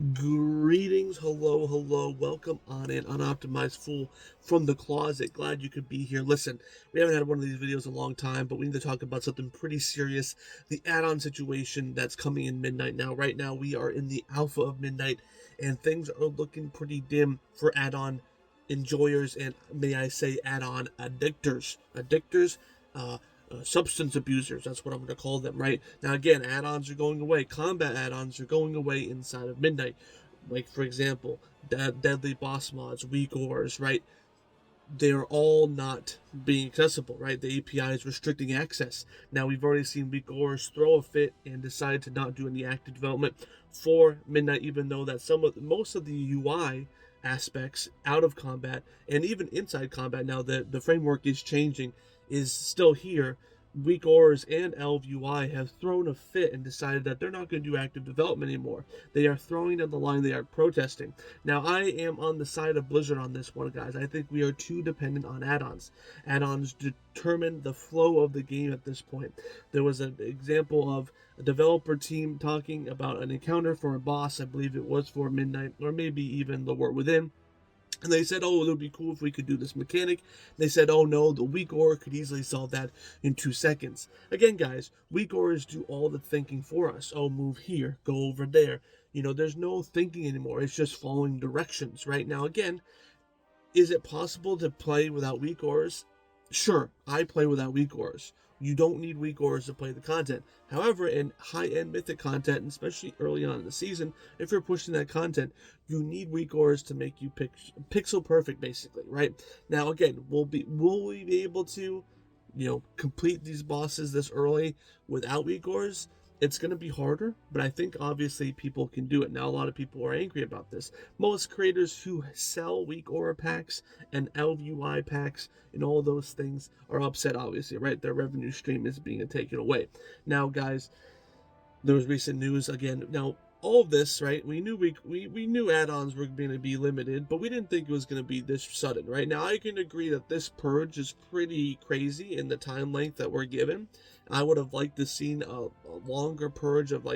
Greetings, hello, welcome on in, Unoptimized Fool from the closet. Glad you could be here. Listen, we haven't had one of these videos in a long time, but we need to talk about something pretty serious. The add-on situation that's coming in Midnight now. Right now, we are in the alpha of Midnight, and things are looking pretty dim for add-on enjoyers, and may I say add-on addictors. Substance abusers. That's what I'm going to call them, right? Now, again, add-ons are going away. Combat add-ons are going away inside of Midnight. Like, for example, deadly boss mods, weak ores, right? They are all not being accessible, right? The API is restricting access. Now, we've already seen weak ores throw a fit and decide to not do any active development for Midnight, even though that most of the UI aspects out of combat and even inside combat, now the framework is changing, is still here. Weak ores and Elv UI have thrown a fit and decided that they're not going to do active development anymore. They are throwing down the line. They are protesting. Now, I am on the side of Blizzard on this one, guys. I think we are too dependent on add-ons. Add-ons determine the flow of the game at this point. There was an example of a developer team talking about an encounter for a boss. I believe it was for Midnight, or maybe even the War Within. And they said, oh, it would be cool if we could do this mechanic. They said, oh no, the weak ore could easily solve that in 2 seconds. Again, guys, weak ores do all the thinking for us. Oh, move here, go over there. There's no thinking anymore. It's just following directions. Right now, again, is it possible to play without weak ores? Sure, I play without weak ores. You don't need weak ores to play the content. However, in high-end mythic content, and especially early on in the season, if you're pushing that content, you need weak ores to make you pixel perfect, basically, right? Now, again, will we be able to, complete these bosses this early without weak ores? It's going to be harder, but I think obviously people can do it. Now, a lot of people are angry about this. Most creators who sell weak aura packs and LVUI packs and all those things are upset, obviously, right? Their revenue stream is being taken away. Now, guys, there was recent news again. Now, all of this, right? We knew add-ons were going to be limited, but we didn't think it was going to be this sudden, right? Now, I can agree that this purge is pretty crazy in the time length that we're given. I would have liked to seen a longer purge of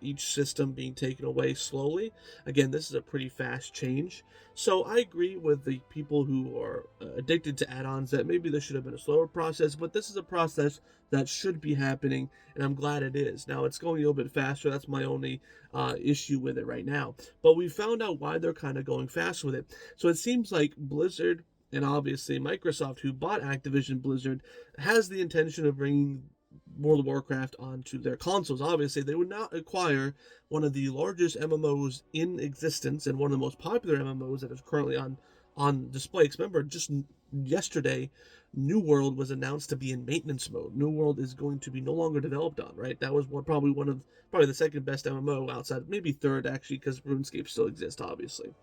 each system being taken away slowly. Again, this is a pretty fast change. So I agree with the people who are addicted to add-ons that maybe this should have been a slower process, but this is a process that should be happening, and I'm glad it is. Now, it's going a little bit faster. That's my only issue with it right now. But we found out why they're kind of going fast with it. So it seems like Blizzard and obviously Microsoft, who bought Activision Blizzard, has the intention of bringing World of Warcraft onto their consoles. Obviously, they would not acquire one of the largest MMOs in existence and one of the most popular MMOs that is currently on display. Because remember, just yesterday, New World was announced to be in maintenance mode. New World is going to be no longer developed on, right? That was probably the second best MMO outside, maybe third actually, because RuneScape still exists, obviously.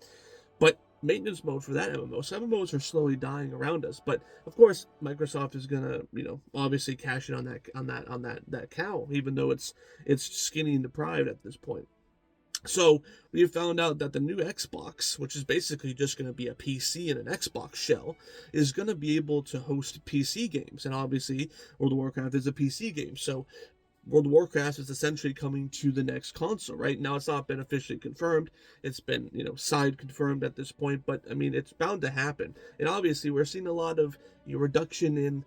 But maintenance mode for that MMO. So MMOs are slowly dying around us. But of course, Microsoft is gonna, obviously cash in on that cow, even though it's skinny and deprived at this point. So we have found out that the new Xbox, which is basically just going to be a PC and an Xbox shell, is going to be able to host PC games. And obviously, World of Warcraft is a PC game. So World of Warcraft is essentially coming to the next console, right? Now, it's not been officially confirmed. It's been, side confirmed at this point, but I mean, it's bound to happen. And obviously, we're seeing a lot of reduction in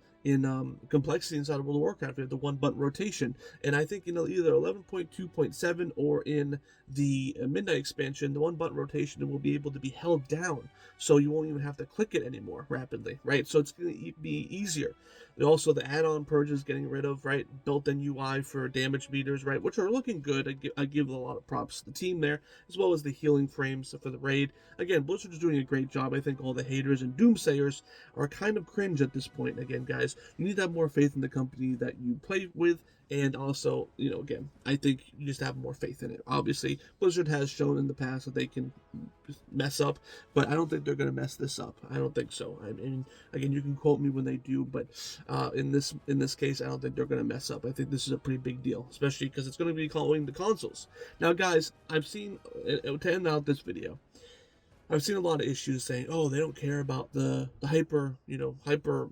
complexity inside of World of Warcraft. We have the one button rotation, and I think either 11.2.7 or in the Midnight expansion, the one button rotation will be able to be held down, so you won't even have to click it anymore rapidly, right? So it's going to be easier. And also, the add-on Purge is getting rid of, right, built-in UI for damage meters, right, which are looking good. I give a lot of props to the team there, as well as the healing frames for the raid. Again, Blizzard is doing a great job. I think all the haters and doomsayers are kind of cringe at this point. Again, guys, you need to have more faith in the company that you play with, and also, again, I think you just have more faith in it. Obviously, Blizzard has shown in the past that they can mess up, but I don't think they're going to mess this up. I don't think so. I mean, again, you can quote me when they do, but in this case, I don't think they're going to mess up. I think this is a pretty big deal, especially because it's going to be calling the consoles. Now, guys, I've seen, to end out this video, I've seen a lot of issues saying, oh, they don't care about the hyper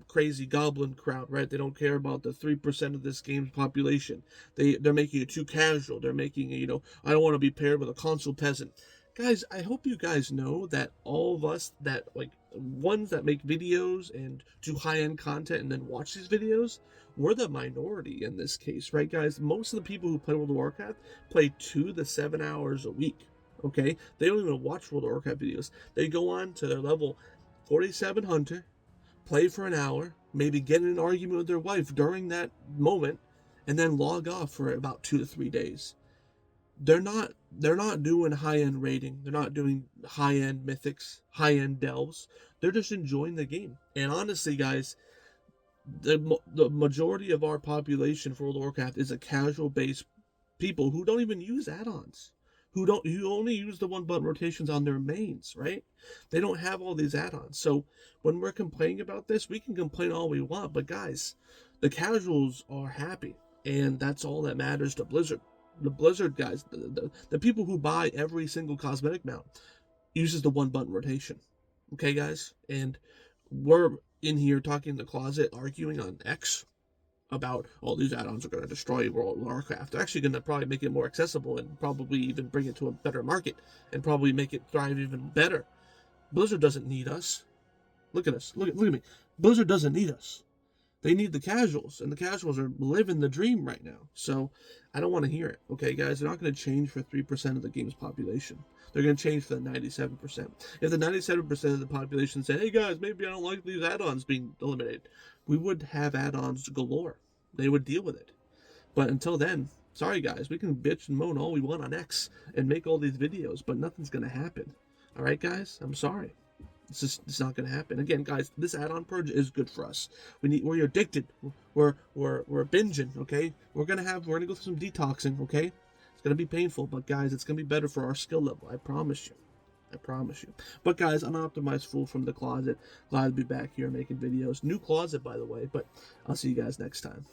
crazy goblin crowd, right? They don't care about the 3% of this game's population. They're making it too casual. They're making it, I don't want to be paired with a console peasant. Guys, I hope you guys know that all of us that like ones that make videos and do high-end content and then watch these videos, we're the minority in this case, right, guys? Most of the people who play World of Warcraft play 2 to 7 hours a week. Okay, they don't even watch World of Warcraft videos. They go on to their level 47 hunter, play for an hour, maybe get in an argument with their wife during that moment, and then log off for about 2 to 3 days. They're not doing high end raiding. They're not doing high end mythics, high end delves. They're just enjoying the game. And honestly, guys, the majority of our population for World of Warcraft is a casual based people who don't even use add-ons, who only use the one button rotations on their mains, right? They don't have all these add-ons. So when we're complaining about this, we can complain all we want, but guys, the casuals are happy, and that's all that matters to Blizzard. The Blizzard guys, the people who buy every single cosmetic mount uses the one button rotation. Okay, guys? And we're in here talking in the closet, arguing on X about, oh, these add-ons are going to destroy World of Warcraft. They're actually going to probably make it more accessible and probably even bring it to a better market and probably make it thrive even better. Blizzard doesn't need us. Look at us. Look at me. Blizzard doesn't need us. They need the casuals, and the casuals are living the dream right now. So I don't want to hear it. Okay, guys, they're not going to change for 3% of the game's population. They're going to change for the 97%. If the 97% of the population said, hey guys, maybe I don't like these add-ons being eliminated, we would have add-ons galore. They would deal with it. But until then, sorry guys, we can bitch and moan all we want on X and make all these videos, but nothing's going to happen. All right, guys, I'm sorry. It's not going to happen. Again, guys, this add-on purge is good for us. We're addicted. We're binging. Okay, we're gonna go through some detoxing. Okay, it's gonna be painful, but guys, it's gonna be better for our skill level. I promise you. I promise you. But guys, Unoptimized Fool from the closet. Glad to be back here making videos. New closet, by the way. But I'll see you guys next time.